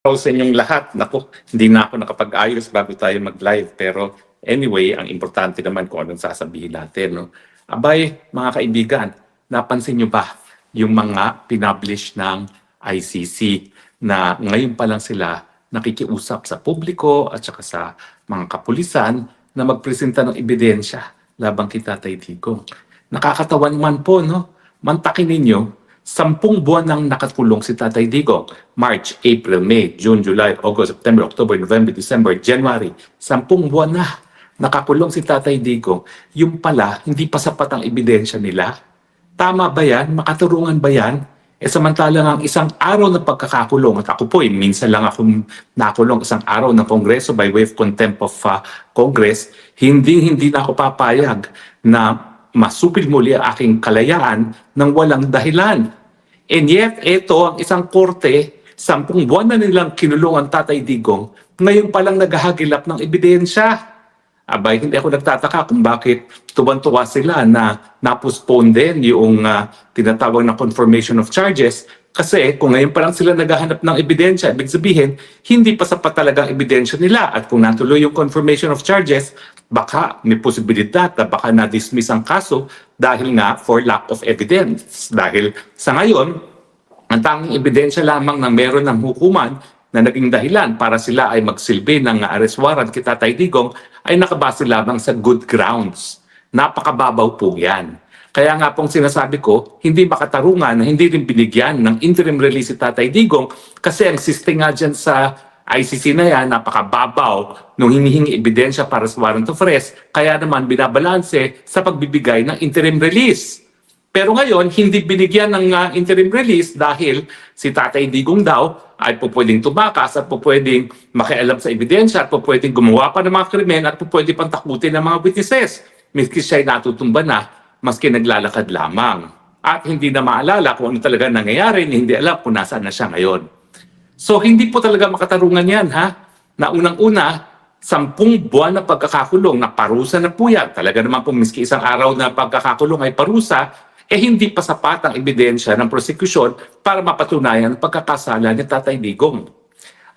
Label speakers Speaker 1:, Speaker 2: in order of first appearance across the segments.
Speaker 1: Sa inyong lahat. Naku, hindi na ako nakapag-ayos bago tayo mag-live. Pero anyway, ang importante naman kung anong sasabihin natin. No? Abay, mga kaibigan, napansin nyo ba yung mga pinublish ng ICC na ngayon pa lang sila nakikiusap sa publiko at saka sa mga kapulisan na magpresenta ng ebidensya labang kay Tatay Digong. Nakakatawa naman po, no? Mantakin ninyo, 10 buwan nang nakakulong si Tatay Digong. March, April, May, June, July, August, September, October, November, December, January. 10 buwan na nakakulong si Tatay Digong. Yung pala, hindi pa sapat ang ebidensya nila. Tama ba yan? Makaturungan ba yan? Samantalang ang isang araw na pagkakakulong, at ako po, minsan lang akong nakulong isang araw ng Kongreso by way of contempt of Congress, hindi na ako papayag na masupil muli ang aking kalayaan ng walang dahilan. And yet, ito ang isang korte, 10 buwan na nilang kinulong ang Tatay Digong, ngayon palang naghahagilap ng ebidensya. Abay, hindi ako nagtataka kung bakit tuwan-tuwa sila na na-postpone din yung tinatawag na confirmation of charges. Kasi kung ngayon pa lang sila naghahanap ng ebidensya, ibig sabihin, hindi pa sapat talaga ang ebidensya nila. At kung natuloy yung confirmation of charges, baka may posibilidad na baka na-dismiss ang kaso dahil nga for lack of evidence. Dahil sa ngayon, ang tanging ebidensya lamang na meron ng hukuman na naging dahilan para sila ay magsilbi ng arrest warrant kay Tatay Digong ay nakabase lamang sa good grounds. Napakababaw po yan. Kaya nga pong sinasabi ko, hindi makatarungan na hindi rin binigyan ng interim release si Tatay Digong kasi ang sisting nga dyan sa ICC na yan, napakababaw nung hinihingi ebidensya para sa warrant of arrest, kaya naman binabalanse sa pagbibigay ng interim release. Pero ngayon, hindi binigyan ng interim release dahil si Tatay Digong daw ay pwedeng tumakas at pwedeng makialam sa ebidensya at pwedeng gumawa pa ng mga krimen at pwedeng pantakutin ng mga witnesses. Miski siya'y natutumba na, maski naglalakad lamang. At hindi na maalala kung ano talaga nangyayari, hindi alam kung nasaan na siya ngayon. So hindi po talaga makatarungan yan, ha? Na unang-una, 10 buwan na pagkakakulong, na parusa na po yan. Talaga naman po, miski isang araw na pagkakakulong ay parusa, hindi pa sapat ang ebidensya ng prosecution para mapatunayan ang pagkakasala ni Tatay Digong.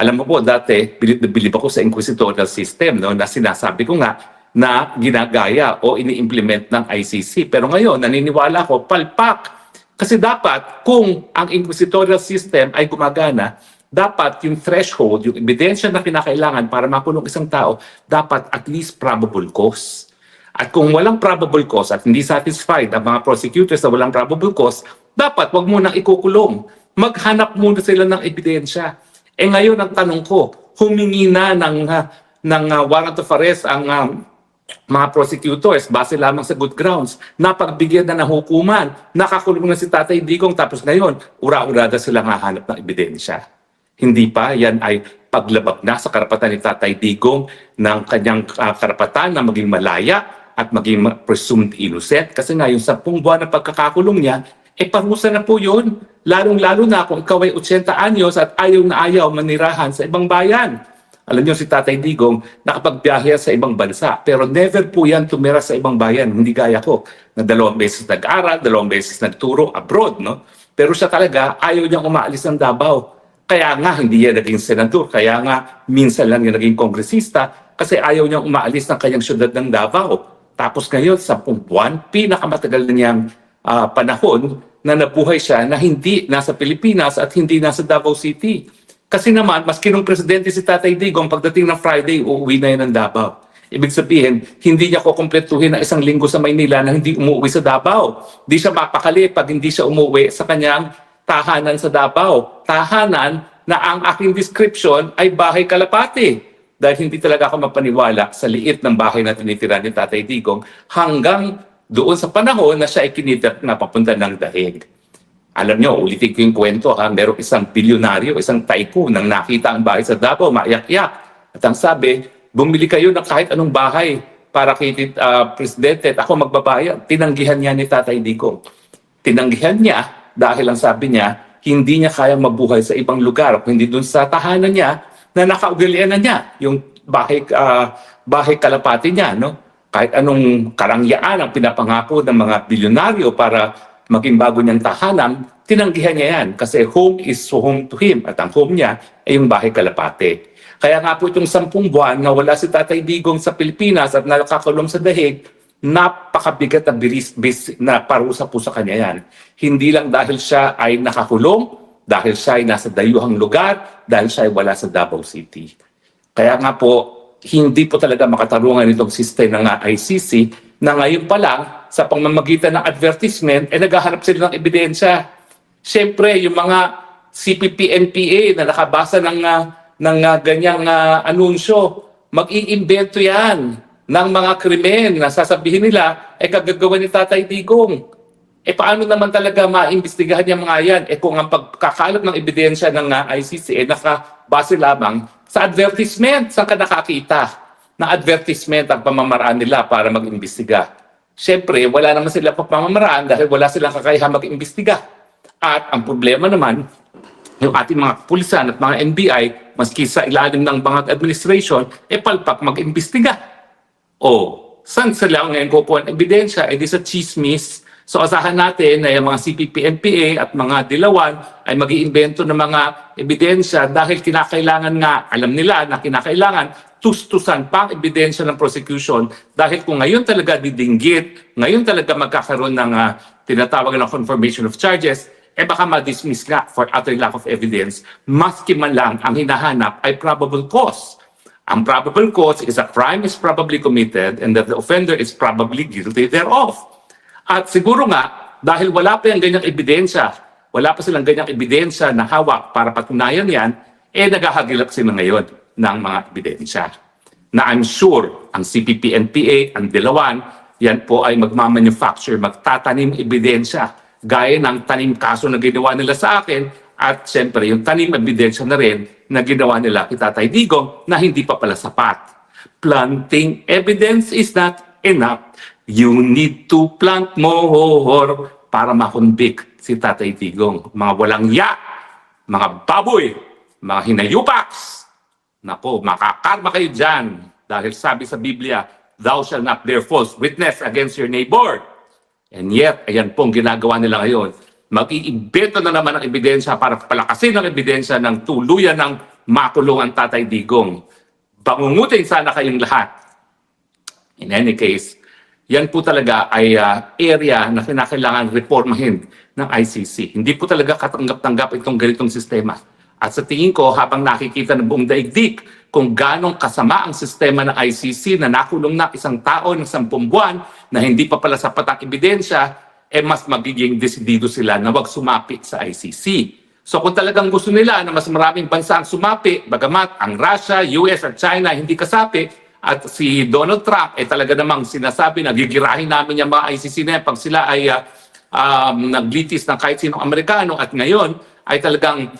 Speaker 1: Alam mo po, dati, bilib na bilib ako sa inquisitorial system, no, na sinasabi ko nga na ginagaya o ini-implement ng ICC. Pero ngayon, naniniwala ko, palpak. Kasi dapat, kung ang inquisitorial system ay gumagana, dapat yung threshold, yung ebidensya na kinakailangan para makulong isang tao, dapat at least probable cause. At kung walang probable cause at hindi satisfied ang mga prosecutors na walang probable cause, dapat wag munang ikukulong. Maghanap muna sila ng ebidensya. Ngayon ang tanong ko, humingi na ng warrant of arrest ang mga prosecutors base lamang sa good grounds, napagbigyan na ng hukuman, nakakulong na si Tatay Digong, tapos ngayon, ura-urada silang hahanap ng ebidensya. Hindi pa, yan ay paglabag na sa karapatan ni Tatay Digong ng kanyang karapatan na maging malaya at maging presumed innocent. Kasi nga yung 10 buwan na pagkakakulong niya, parusa na po yun. Lalong-lalo na kung ikaw ay 80 anyos at ayaw na ayaw manirahan sa ibang bayan. Alam niyo si Tatay Digong nakapagbiyahe sa ibang bansa, pero never po yan tumira sa ibang bayan. Hindi gaya ko na 2 beses nag-aral, 2 beses nagturo abroad, no? Pero siya talaga ayaw niyang umaalis ng Davao. Kaya nga hindi yan naging senador, kaya nga minsan lang yan naging kongresista kasi ayaw niyang umaalis ng kanyang syudad ng Davao. Tapos ngayon, 10 buwan, pinakamatagal na niyang panahon na nabuhay siya na hindi nasa Pilipinas at hindi nasa Davao City. Kasi naman, maski nung presidente si Tatay Digong, pagdating ng Friday, uuwi na yan ng Davao. Ibig sabihin, hindi niya kukumpletuhin na 1 linggo sa Maynila na hindi umuwi sa Davao. Hindi siya mapakali pag hindi siya umuwi sa kanyang tahanan sa Davao. Tahanan na ang aking description ay bahay Kalapati. Dahil hindi talaga ako mapaniwala sa liit ng bahay na tinitira ni Tatay Digong hanggang doon sa panahon na siya ay kinidnap na papunta ng Dahig. Alam niyo, ulitin ko yung kwento, merong isang bilyonaryo, isang tycoon nang nakita ang bahay sa Davao, maiyak-iyak. At ang sabi, bumili kayo ng kahit anong bahay para kay presidente at ako magbabayad. Tinanggihan niya ni Tatay Digong. Tinanggihan niya dahil ang sabi niya, hindi niya kayang mabuhay sa ibang lugar, hindi doon sa tahanan niya na nakaugalian na niya, yung bahay Kalapati niya, no? Kahit anong karangyaan ang pinapangako ng mga bilyonaryo para maging bago niyang tahanan, tinanggihan niya yan kasi home is home to him at ang home niya ay yung bahay Kalapate. Kaya nga po itong 10 buwan na wala si Tatay Digong sa Pilipinas at nakakulong sa dahig, napakabigat na parusa po sa kanya yan. Hindi lang dahil siya ay nakakulong, dahil siya ay nasa dayuhang lugar, dahil siya ay wala sa Davao City. Kaya nga po, hindi po talaga makatarungan itong system ng ICC na ngayon pa lang sa pamamagitan ng advertisement, naghahanap sila ng ebidensya. Siyempre, yung mga CPP-NPA na nakabasa ng ganyang anunsyo, mag-iimbento yan ng mga krimen na sasabihin nila, kagagawa ni Tatay Digong. Paano naman talaga maimbestigahan yung mga yan? Kung ang pagkakalat ng ebidensya ng ICC nakabase lamang sa advertisement, saan ka nakakita na advertisement ang pamamaraan nila para mag-imbestiga? Siyempre, wala naman sila pamamaraan dahil wala silang kakayahan mag-imbestiga. At ang problema naman, yung ating mga pulisan at mga NBI, maski sa ilalim ng mga administration, palpak mag-imbestiga. Saan sila ngayon kukuha ng ebidensya? Di sa chismis. So asahan natin na yung mga CPP-NPA at mga dilawan ay mag-iimbento ng mga ebidensya dahil kinakailangan nga, alam nila na kinakailangan tustusan pang ebidensya ng prosecution dahil kung ngayon talaga didinggit, ngayon talaga magkakaroon ng tinatawag na confirmation of charges, baka ma-dismiss nga for utter lack of evidence, maski man lang ang hinahanap ay probable cause. Ang probable cause is a crime is probably committed and that the offender is probably guilty thereof. At siguro nga, dahil wala pa yung ganyang ebidensya, wala pa silang ganyang ebidensya na hawak para patunayan yan, naghahagilap sila ngayon ng mga ebidensya. Na I'm sure, ang CPP-NPA, ang Dilawan, yan po ay magmamanufacture, magtatanim ebidensya, gaya ng tanim kaso na ginawa nila sa akin, at siyempre yung tanim ebidensya na rin na ginawa nila kay Tatay Digong na hindi pa pala sapat. Planting evidence is not enough. You need to plant more para makonvict si Tatay Digong. Mga walang ya, mga baboy, mga hinayupaks. Nako, makakarma kayo dyan. Dahil sabi sa Biblia, thou shalt not bear false witness against your neighbor. And yet, ayan pong ginagawa nila ngayon. Mag-iimbento na naman ang ebidensya para palakasin ang ebidensya ng tuluyan ng makulong ang Tatay Digong. Bangungutin sana kayong lahat. In any case, yan po talaga ay area na kinakailangan reformahin ng ICC. Hindi po talaga katanggap-tanggap itong ganitong sistema. At sa tingin ko, habang nakikita ng buong daigdig kung ganong kasama ang sistema ng ICC na nakulong na isang tao ng 10 buwan na hindi pa pala sapat ang ebidensya, mas magiging desidido sila na wag sumapi sa ICC. So kung talagang gusto nila na mas maraming bansa ang sumapi, bagamat ang Russia, US at China hindi kasapi, at si Donald Trump talaga namang sinasabi na gigirahin namin yung mga ICC na yan pag sila ay naglitis ng kahit sinong Amerikano at ngayon ay talagang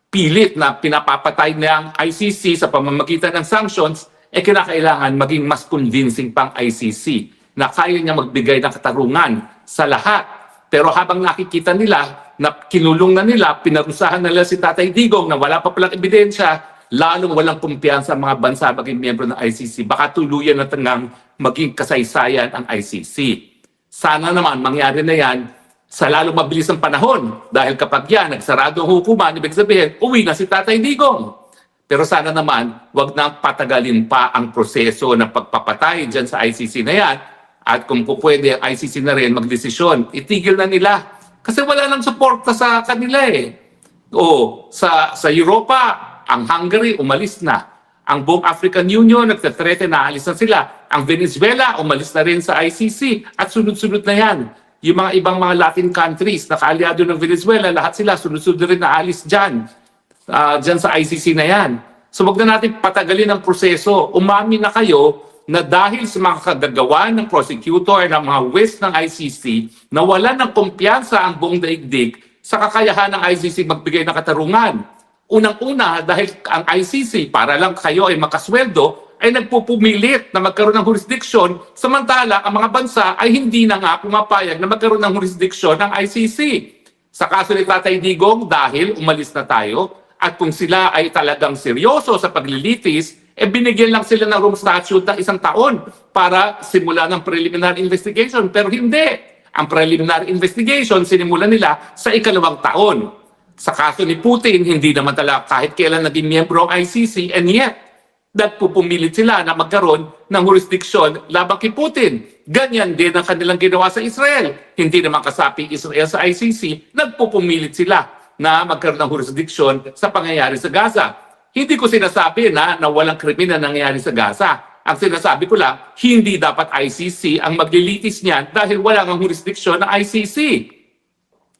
Speaker 1: pilit na pinapapatay niya ang ICC sa pamamagitan ng sanctions, kinakailangan maging mas convincing pang ICC na kaya niya magbigay ng katarungan sa lahat. Pero habang nakikita nila na kinulong na nila, pinarusahan nila si Tatay Digong na wala pa palang ebidensya, lalong walang kumpiyansa ang mga bansa maging miyembro ng ICC. Baka tuluyan na tangang maging kasaysayan ang ICC. Sana naman mangyari na yan sa lalong mabilis ng panahon. Dahil kapag yan, nagsarado ang hukuman, ibig sabihin, uwi na si Tatay Digong. Pero sana naman, wag nang patagalin pa ang proseso ng pagpapatay dyan sa ICC na yan. At kung pwede ang ICC na rin magdesisyon, itigil na nila. Kasi wala nang suporta sa kanila sa Europa, ang Hungary, umalis na. Ang buong African Union, nagtatrete na alis na sila. Ang Venezuela, umalis na rin sa ICC. At sunod-sunod na yan. Yung mga ibang mga Latin countries na kaalyado ng Venezuela, lahat sila sunod-sunod rin na alis dyan. Dyan sa ICC na yan. So wag na natin patagalin ang proseso. Umami na kayo na dahil sa mga kagagawa ng prosecutor ng mga West ng ICC, na wala ng kumpiyansa ang buong daigdig sa kakayahan ng ICC magbigay ng katarungan. Unang-una, dahil ang ICC, para lang kayo ay makasweldo, ay nagpupumilit na magkaroon ng jurisdiction, samantala ang mga bansa ay hindi na nga pumapayag na magkaroon ng jurisdiction ng ICC. Sa kaso ni Tatay Digong, dahil umalis na tayo, at kung sila ay talagang seryoso sa paglilitis, binigyan lang sila ng room statute ng 1 taon para simula ng preliminary investigation. Pero hindi. Ang preliminary investigation, sinimulan nila sa ikalawang taon. Sa kaso ni Putin, hindi naman talaga kahit kailan naging miyembro ang ICC, and yet, nagpupumilit sila na magkaroon ng jurisdiksyon laban kay Putin. Ganyan din ang kanilang ginawa sa Israel. Hindi naman kasapi Israel sa ICC, nagpupumilit sila na magkaroon ng jurisdiksyon sa pangyayari sa Gaza. Hindi ko sinasabi na walang krimen na nangyayari sa Gaza. Ang sinasabi ko lang, hindi dapat ICC ang maglilitis niyan dahil wala ang jurisdiksyon ng ICC.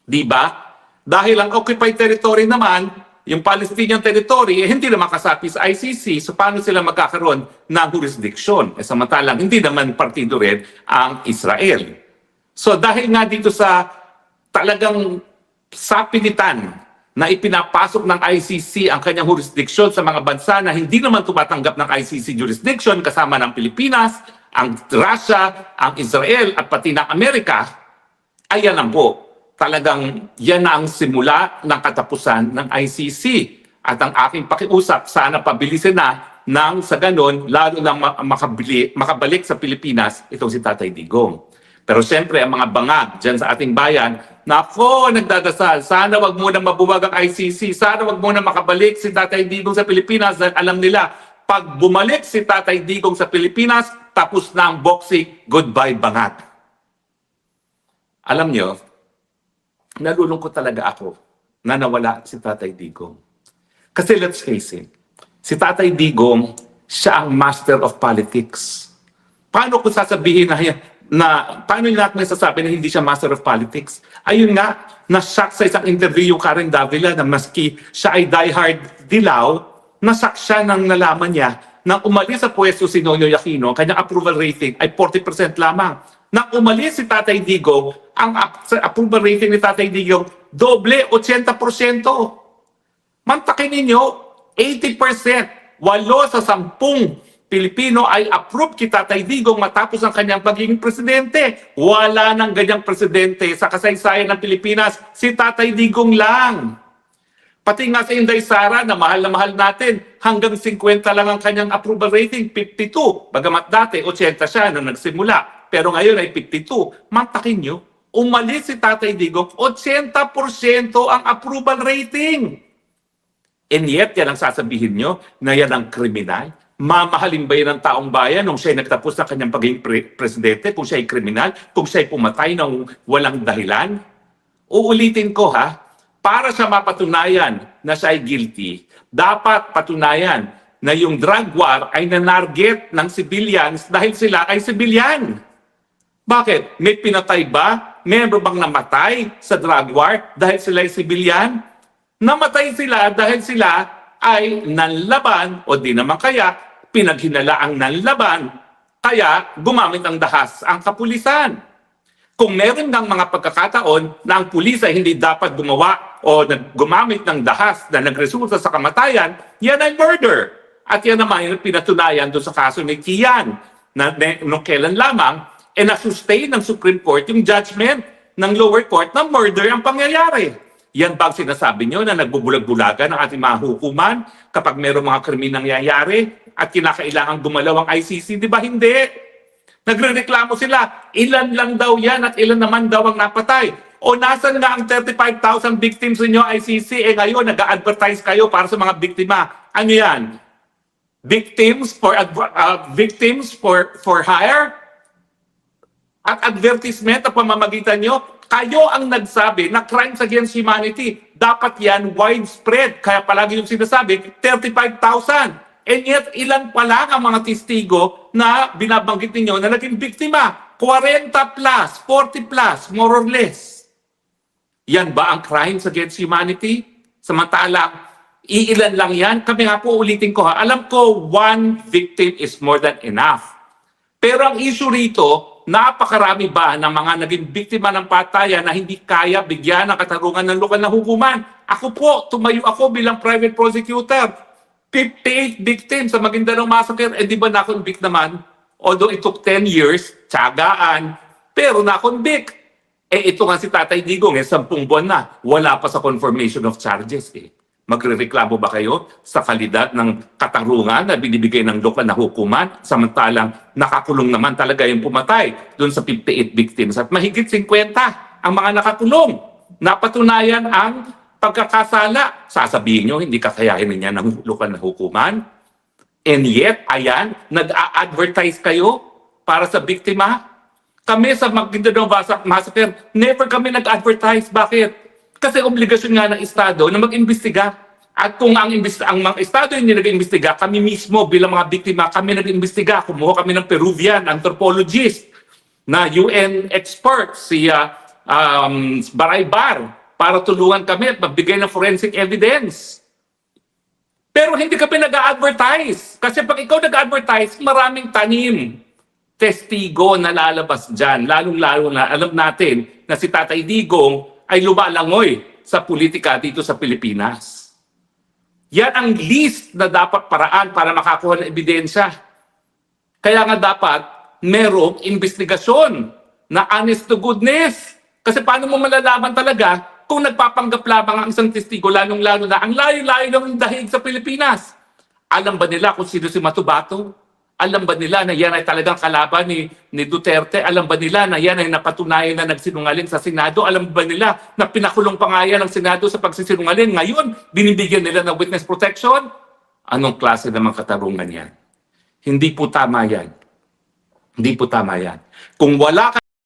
Speaker 1: Di ba? Dahil ang occupied territory naman, yung Palestinian territory, hindi naman kasapi sa ICC, so paano sila magkakaroon ng jurisdiction? Samantalang hindi naman partido rin ang Israel. So dahil nga dito sa talagang sapilitan na ipinapasok ng ICC ang kanyang jurisdiction sa mga bansa na hindi naman tumatanggap ng ICC jurisdiction kasama ng Pilipinas, ang Russia, ang Israel at pati ng Amerika, ayan lang po. Talagang yan na ang simula ng katapusan ng ICC. At ang aking pakiusap, sana pabilisin na nang sa ganon, lalo nang makabalik sa Pilipinas itong si Tatay Digong. Pero siyempre, ang mga bangag dyan sa ating bayan, nako, nagdadasal, sana wag muna mabuwag ang ICC, sana wag muna makabalik si Tatay Digong sa Pilipinas dahil alam nila, pag bumalik si Tatay Digong sa Pilipinas, tapos na ang boxing, goodbye bangag. Alam nyo, nalulungkot talaga ako na nawala si Tatay Digong. Kasi let's face it, si Tatay Digong, siya ang master of politics. Paano ko sasabihin paano natin nasasabi na hindi siya master of politics? Ayun nga, na-shock sa isang interview yung Karen Davila na maski siya ay diehard Dilaw, na-shock siya nang nalaman niya nang umalis sa pwesto si Nonoy Aquino, kanyang approval rating ay 40% lamang. Nang umalis si Tatay Digong, ang approval rating ni Tatay Digong, doble, 80%. Mantakin ninyo, 80%, 8 sa 10 Pilipino ay approve kay Tatay Digong matapos ang kanyang pagiging presidente. Wala nang ganyang presidente sa kasaysayan ng Pilipinas, si Tatay Digong lang. Pati nga sa Inday Sara na mahal natin, hanggang 50 lang ang kanyang approval rating, 52. Bagamat dati, 80 siya nung nagsimula. Pero ngayon ay 52. Mantakin nyo, umalis si Tatay Digong, 80% ang approval rating. And yet, yan ang sasabihin nyo na yan ang kriminal. Mamahalin ba yan ng taong bayan nung siya'y nagtapos ng kanyang pagiging presidente, kung siya'y kriminal, kung siya'y pumatay ng walang dahilan? Uulitin ko para sa mapatunayan na siya'y guilty, dapat patunayan na yung drug war ay nanarget ng civilians dahil sila ay civilian. Bakit? May pinatay ba? Meron bang namatay sa drug war dahil sila ay civilian? Namatay sila dahil sila ay nanlaban o di naman kaya pinaghinala ang nanlaban kaya gumamit ng dahas ang kapulisan. Kung meron ng mga pagkakataon na ang pulis ay hindi dapat gumawa o gumamit ng dahas na nagresulta sa kamatayan, yan ay murder. At yan naman yung pinatunayan doon sa kaso ni Kian na nung kailan lamang na-sustain ng Supreme Court yung judgment ng lower court na murder ang pangyayari. Yan ba ang sinasabi nyo na nagbubulag-bulagan ng ating mga hukuman kapag mayroong mga krimen nangyayari at kinakailangan gumalaw ang ICC? Di ba hindi? Nagrereklamo sila, ilan lang daw yan at ilan naman daw ang napatay. O nasan nga ang 35,000 victims ninyo ICC? Ngayon, nag-advertise kayo para sa mga biktima. Ano yan? Victims for hire? At advertisement na pamamagitan nyo, kayo ang nagsabi na crimes against humanity. Dapat yan widespread. Kaya palagi yung sinasabi, 35,000. And yet, ilan pa lang ang mga testigo na binabanggit ninyo na naging biktima? 40 plus, 40 plus, more or less. Yan ba ang crimes against humanity? Samantalang, iilan lang yan. Kami nga po, ulitin ko alam ko, one victim is more than enough. Pero ang issue rito, napakarami ba ng mga naging biktima ng patayan na hindi kaya bigyan ng katarungan ng lokal na hukuman? Ako po, tumayo ako bilang private prosecutor. 58 victims sa Maguindanao Massacre, di ba na-convict naman? Although it took 10 years, tiyagaan, pero na-convict. Ito nga si Tatay Digong, 10 buwan na, wala pa sa confirmation of charges. Magrereklamo ba kayo sa kalidad ng katarungan na binibigay ng lokal na hukuman samantalang nakakulong naman talaga yung pumatay doon sa 58 victims at mahigit 50 ang mga nakakulong. Napatunayan ang pagkakasala. Sasabihin nyo, hindi kakayahin niya ng lokal na hukuman. And yet, ayan, nag-a-advertise kayo para sa biktima. Kami sa Maguindanao Massacre, never kami nag-advertise. Bakit? Kasi obligasyon nga ng Estado na mag-imbestiga. At kung ang mga Estado hindi nag-imbestiga, kami mismo bilang mga biktima, kami nag-imbestiga. Kumuha kami ng Peruvian anthropologist na UN expert, si Baraybar, para tulungan kami at magbigay ng forensic evidence. Pero hindi kami nag-a-advertise. Kasi pag ikaw nag-a-advertise, maraming tanim, testigo na lalabas dyan. Lalong-lalo na alam natin na si Tatay Digong ay lumalangoy sa politika dito sa Pilipinas. Yan ang least na dapat paraan para makakuha ng ebidensya. Kaya nga dapat merong investigasyon na honest to goodness. Kasi paano mo malalaman talaga kung nagpapanggap lamang ang isang testigo, lalong-lalo na ang layo-layo ng dahig sa Pilipinas. Alam ba nila kung sino si Matubato? Alam ba nila na yan ay talagang kalaban ni Duterte? Alam ba nila na yan ay napatunayan na nagsinungaling sa Senado? Alam ba nila na pinakulong pa nga yan ng Senado sa pagsisinungaling? Ngayon, binibigyan nila ng witness protection? Anong klase naman katarungan yan? Hindi po tama yan. Hindi po tama yan. Kung wala ka